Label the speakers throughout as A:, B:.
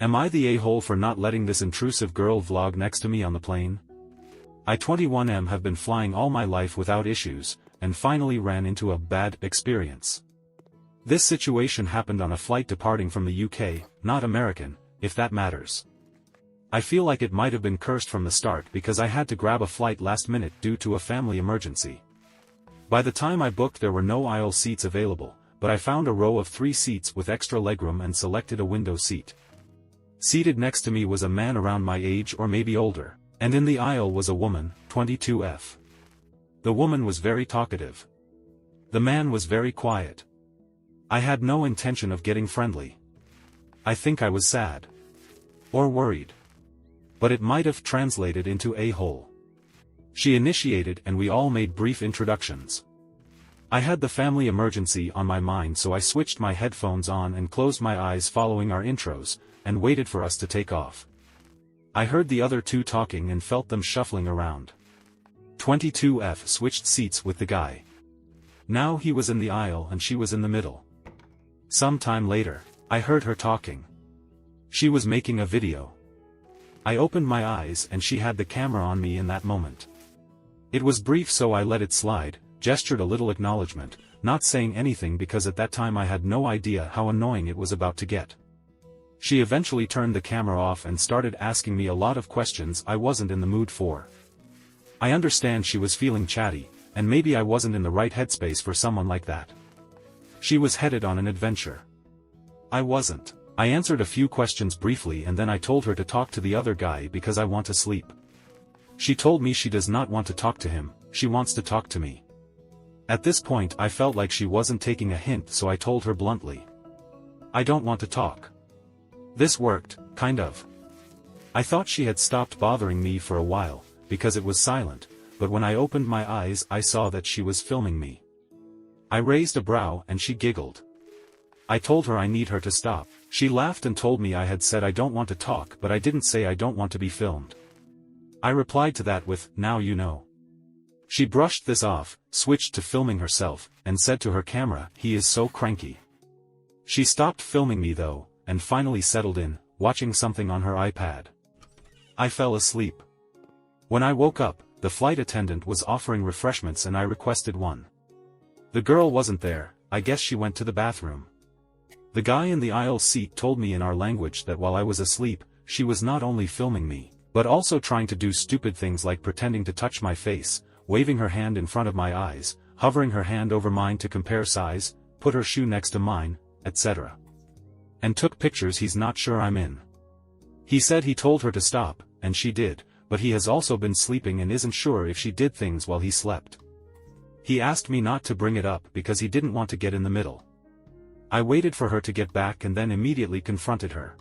A: Am I the a-hole for not letting this intrusive girl vlog next to me on the plane? I 21M have been flying all my life without issues, and finally ran into a bad experience. This situation happened on a flight departing from the UK, not American, if that matters. I feel like it might have been cursed from the start because I had to grab a flight last minute due to a family emergency. By the time I booked there were no aisle seats available, but I found a row of 3 seats with extra legroom and selected a window seat. Seated next to me was a man around my age or maybe older, and in the aisle was a woman, 22F. The woman was very talkative. The man was very quiet. I had no intention of getting friendly. I think I was sad. Or worried. But it might have translated into a-hole. She initiated and we all made brief introductions. I had the family emergency on my mind, so I switched my headphones on and closed my eyes following our intros, and waited for us to take off. I heard the other two talking and felt them shuffling around. 22F switched seats with the guy. Now he was in the aisle and she was in the middle. Some time later, I heard her talking. She was making a video. I opened my eyes and she had the camera on me in that moment. It was brief, so I let it slide, gestured a little acknowledgement, not saying anything because at that time I had no idea how annoying it was about to get. She eventually turned the camera off and started asking me a lot of questions I wasn't in the mood for. I understand she was feeling chatty, and maybe I wasn't in the right headspace for someone like that. She was headed on an adventure. I wasn't. I answered a few questions briefly and then I told her to talk to the other guy because I want to sleep. She told me she does not want to talk to him, she wants to talk to me. At this point I felt like she wasn't taking a hint, so I told her bluntly. I don't want to talk. This worked, kind of. I thought she had stopped bothering me for a while, because it was silent, but when I opened my eyes I saw that she was filming me. I raised a brow and she giggled. I told her I need her to stop. She laughed and told me I had said I don't want to talk, but I didn't say I don't want to be filmed. I replied to that with, now you know. She brushed this off, switched to filming herself, and said to her camera, he is so cranky. She stopped filming me though, and finally settled in, watching something on her iPad. I fell asleep. When I woke up, the flight attendant was offering refreshments and I requested one. The girl wasn't there, I guess she went to the bathroom. The guy in the aisle seat told me in our language that while I was asleep, she was not only filming me, but also trying to do stupid things like pretending to touch my face, waving her hand in front of my eyes, hovering her hand over mine to compare size, put her shoe next to mine, etc. And took pictures he's not sure I'm in. He said he told her to stop, and she did, but he has also been sleeping and isn't sure if she did things while he slept. He asked me not to bring it up because he didn't want to get in the middle. I waited for her to get back and then immediately confronted her.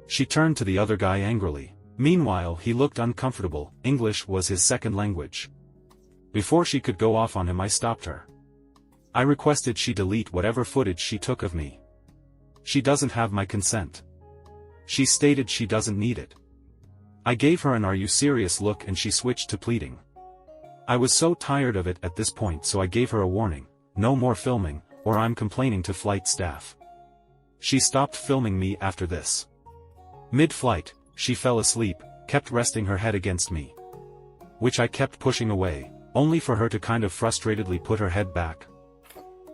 A: She turned to the other guy angrily. Meanwhile he looked uncomfortable, English was his second language. Before she could go off on him I stopped her. I requested she delete whatever footage she took of me. She doesn't have my consent. She stated she doesn't need it. I gave her an "are you serious" look and she switched to pleading. I was so tired of it at this point, so I gave her a warning, no more filming, or I'm complaining to flight staff. She stopped filming me after this. Mid-flight, she fell asleep, kept resting her head against me. Which I kept pushing away, only for her to kind of frustratedly put her head back.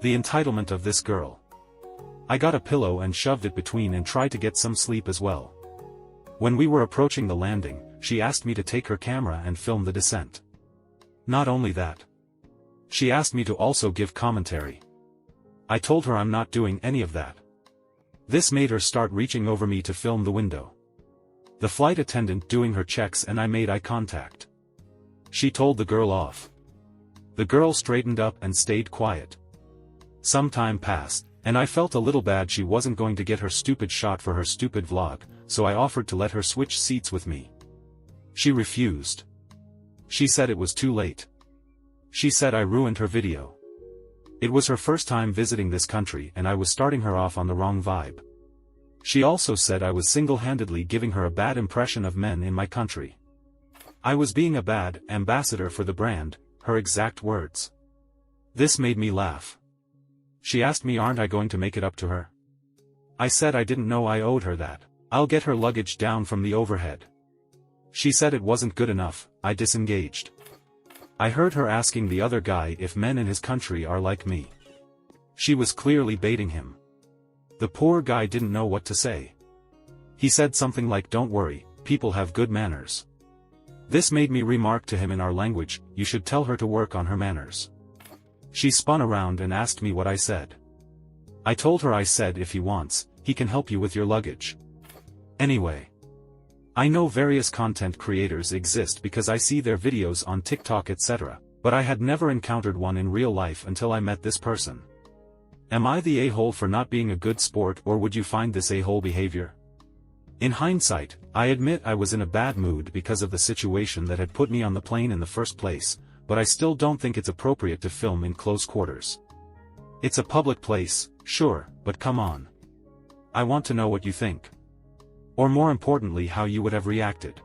A: The entitlement of this girl. I got a pillow and shoved it between and tried to get some sleep as well. When we were approaching the landing, she asked me to take her camera and film the descent. Not only that. She asked me to also give commentary. I told her I'm not doing any of that. This made her start reaching over me to film the window. The flight attendant doing her checks and I made eye contact. She told the girl off. The girl straightened up and stayed quiet. Some time passed, and I felt a little bad she wasn't going to get her stupid shot for her stupid vlog, so I offered to let her switch seats with me. She refused. She said it was too late. She said I ruined her video. It was her first time visiting this country and I was starting her off on the wrong vibe. She also said I was single-handedly giving her a bad impression of men in my country. I was being a bad ambassador for the brand, her exact words. This made me laugh. She asked me, aren't I going to make it up to her? I said I didn't know I owed her that. I'll get her luggage down from the overhead. She said it wasn't good enough. I disengaged. I heard her asking the other guy if men in his country are like me. She was clearly baiting him. The poor guy didn't know what to say. He said something like, "Don't worry, people have good manners." This made me remark to him in our language, "You should tell her to work on her manners." She spun around and asked me what I said. I told her I said if he wants, he can help you with your luggage. Anyway, I know various content creators exist because I see their videos on TikTok etc., but I had never encountered one in real life until I met this person. Am I the a-hole for not being a good sport, or would you find this a-hole behavior? In hindsight, I admit I was in a bad mood because of the situation that had put me on the plane in the first place, but I still don't think it's appropriate to film in close quarters. It's a public place, sure, but come on. I want to know what you think. Or more importantly, how you would have reacted.